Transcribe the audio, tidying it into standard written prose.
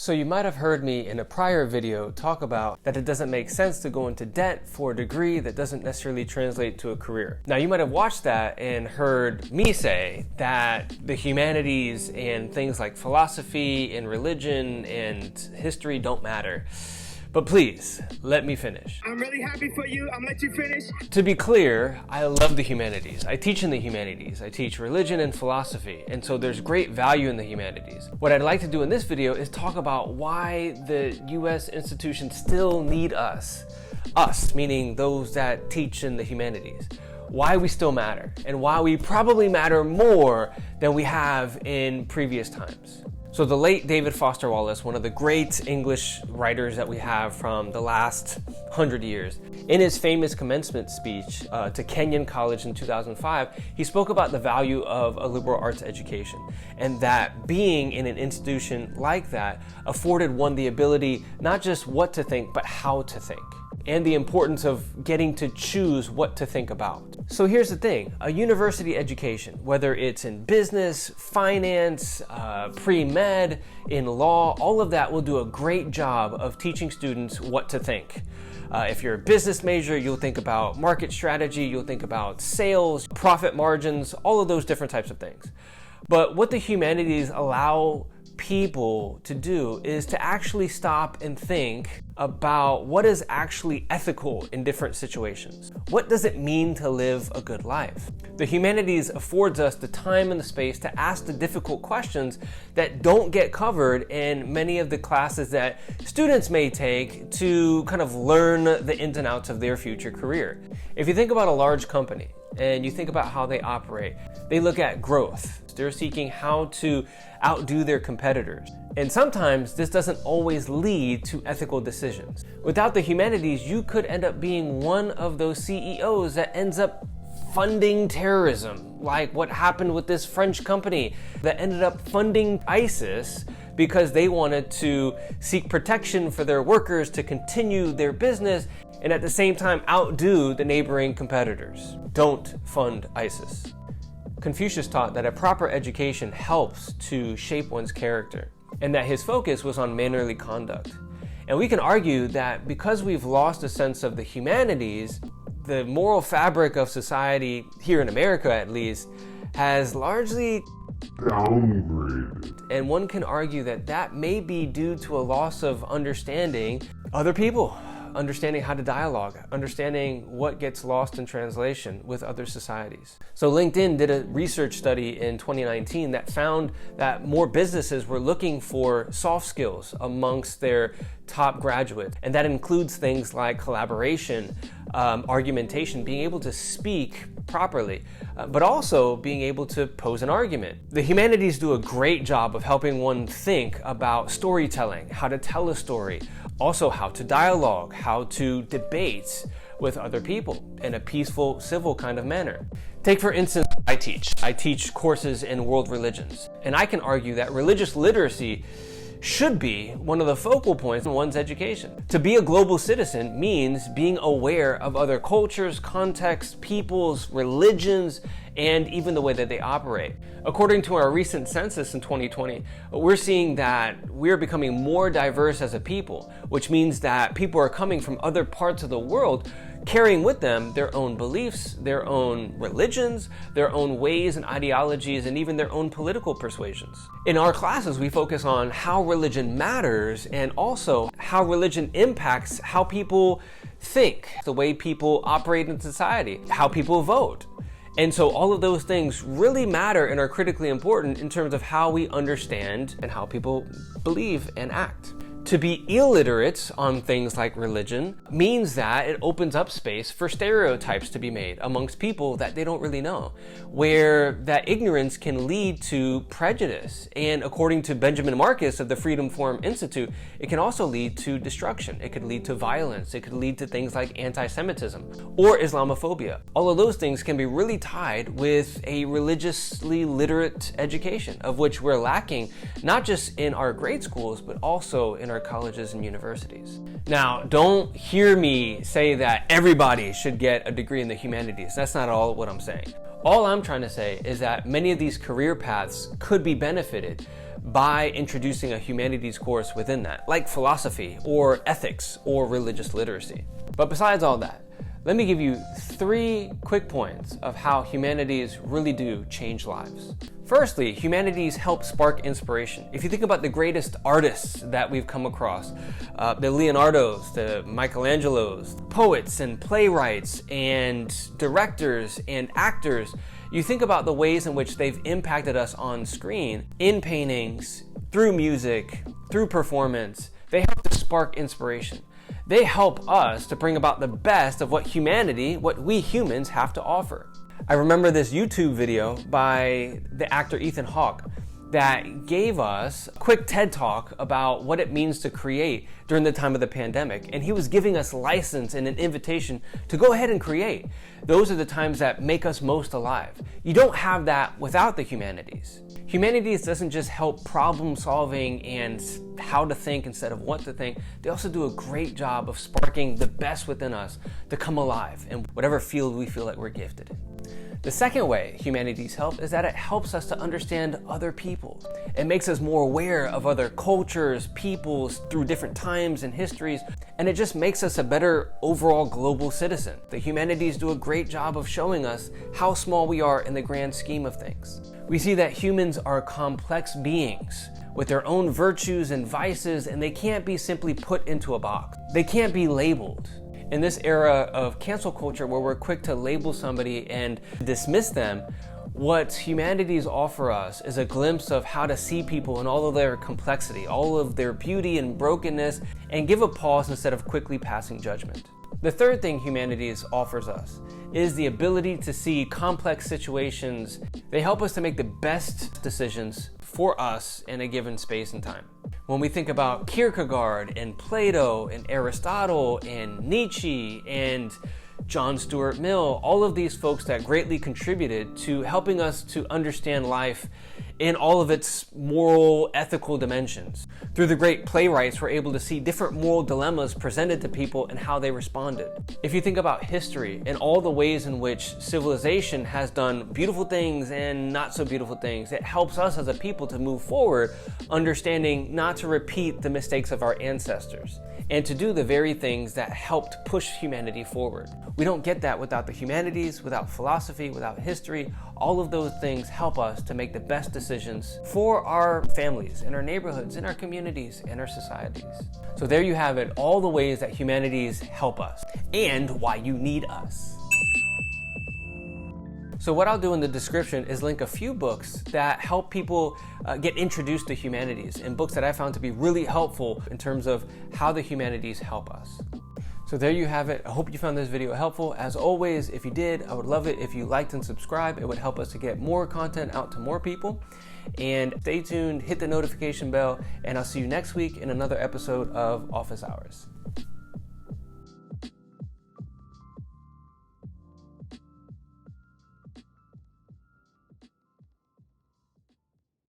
So you might have heard me in a prior video talk about that it doesn't make sense to go into debt for a degree that doesn't necessarily translate to a career. Now you might have watched that and heard me say that the humanities and things like philosophy and religion and history don't matter. But please, let me finish. I'm really happy for you. I'm gonna let you finish. To be clear, I love the humanities. I teach in the humanities. I teach religion and philosophy, and so there's great value in the humanities. What I'd like to do in this video is talk about why the US institutions still need us. Us, meaning those that teach in the humanities. Why we still matter, and why we probably matter more than we have in previous times. So the late David Foster Wallace, one of the great English writers that we have from the last 100 years, in his famous commencement speech to Kenyon College in 2005, he spoke about the value of a liberal arts education, and that being in an institution like that afforded one the ability not just what to think, but how to think, and the importance of getting to choose what to think about. So here's the thing, a university education, whether it's in business, finance, pre-med, in law, all of that will do a great job of teaching students what to think. If you're a business major, you'll think about market strategy, you'll think about sales, profit margins, all of those different types of things. But what the humanities allow people to do is to actually stop and think about what is actually ethical in different situations. What does it mean to live a good life? The humanities affords us the time and the space to ask the difficult questions that don't get covered in many of the classes that students may take to kind of learn the ins and outs of their future career. If you think about a large company and you think about how they operate, they look at growth. They're seeking how to outdo their competitors. And sometimes this doesn't always lead to ethical decisions. Without the humanities, you could end up being one of those CEOs that ends up funding terrorism, like what happened with this French company that ended up funding ISIS because they wanted to seek protection for their workers to continue their business and at the same time outdo the neighboring competitors. Don't fund ISIS. Confucius taught that a proper education helps to shape one's character, and that his focus was on mannerly conduct. And we can argue that because we've lost a sense of the humanities, the moral fabric of society, here in America at least, has largely downgraded. And one can argue that that may be due to a loss of understanding other people, understanding how to dialogue, understanding what gets lost in translation with other societies. So LinkedIn did a research study in 2019 that found that more businesses were looking for soft skills amongst their top graduates. And that includes things like collaboration, argumentation, being able to speak properly, but also being able to pose an argument. The humanities do a great job of helping one think about storytelling, how to tell a story, also how to dialogue, how to debate with other people in a peaceful, civil kind of manner. Take for instance, I teach courses in world religions, and I can argue that religious literacy should be one of the focal points in one's education. To be a global citizen means being aware of other cultures, contexts, peoples, religions, and even the way that they operate. According to our recent census in 2020, we're seeing that we're becoming more diverse as a people, which means that people are coming from other parts of the world carrying with them their own beliefs, their own religions, their own ways and ideologies, and even their own political persuasions. In our classes, we focus on how religion matters and also how religion impacts how people think, the way people operate in society, how people vote. And so all of those things really matter and are critically important in terms of how we understand and how people believe and act. To be illiterate on things like religion means that it opens up space for stereotypes to be made amongst people that they don't really know, where that ignorance can lead to prejudice. And according to Benjamin Marcus of the Freedom Forum Institute, it can also lead to destruction. It could lead to violence. It could lead to things like anti-Semitism or Islamophobia. All of those things can be really tied with a religiously literate education, of which we're lacking not just in our grade schools, but also in our colleges and universities. Now, don't hear me say that everybody should get a degree in the humanities. That's not all what I'm saying. All I'm trying to say is that many of these career paths could be benefited by introducing a humanities course within that, like philosophy or ethics or religious literacy. But besides all that, let me give you 3 quick points of how humanities really do change lives. Firstly, humanities help spark inspiration. If you think about the greatest artists that we've come across, the Leonardos, the Michelangelos, poets and playwrights and directors and actors, you think about the ways in which they've impacted us on screen, in paintings, through music, through performance. They help to spark inspiration. They help us to bring about the best of what humanity, what we humans have to offer. I remember this YouTube video by the actor Ethan Hawke that gave us a quick TED Talk about what it means to create during the time of the pandemic. And he was giving us license and an invitation to go ahead and create. Those are the times that make us most alive. You don't have that without the humanities. Humanities doesn't just help problem solving and how to think instead of what to think. They also do a great job of sparking the best within us to come alive in whatever field we feel like we're gifted in. The second way humanities help is that it helps us to understand other people. It makes us more aware of other cultures, peoples through different times and histories, and it just makes us a better overall global citizen. The humanities do a great job of showing us how small we are in the grand scheme of things. We see that humans are complex beings with their own virtues and vices, and they can't be simply put into a box. They can't be labeled. In this era of cancel culture where we're quick to label somebody and dismiss them, what humanities offer us is a glimpse of how to see people in all of their complexity, all of their beauty and brokenness, and give a pause instead of quickly passing judgment. The third thing humanities offers us is the ability to see complex situations. They help us to make the best decisions for us in a given space and time. When we think about Kierkegaard and Plato and Aristotle and Nietzsche and John Stuart Mill, all of these folks that greatly contributed to helping us to understand life in all of its moral, ethical dimensions. Through the great playwrights, we're able to see different moral dilemmas presented to people and how they responded. If you think about history and all the ways in which civilization has done beautiful things and not so beautiful things, it helps us as a people to move forward, understanding not to repeat the mistakes of our ancestors and to do the very things that helped push humanity forward. We don't get that without the humanities, without philosophy, without history. All of those things help us to make the best decisions for our families, in our neighborhoods, in our communities, in our societies. So there you have it, all the ways that humanities help us and why you need us. So what I'll do in the description is link a few books that help people get introduced to humanities, and books that I found to be really helpful in terms of how the humanities help us. So there you have it. I hope you found this video helpful. As always, if you did, I would love it if you liked and subscribed. It would help us to get more content out to more people. And stay tuned, hit the notification bell, and I'll see you next week in another episode of Office Hours.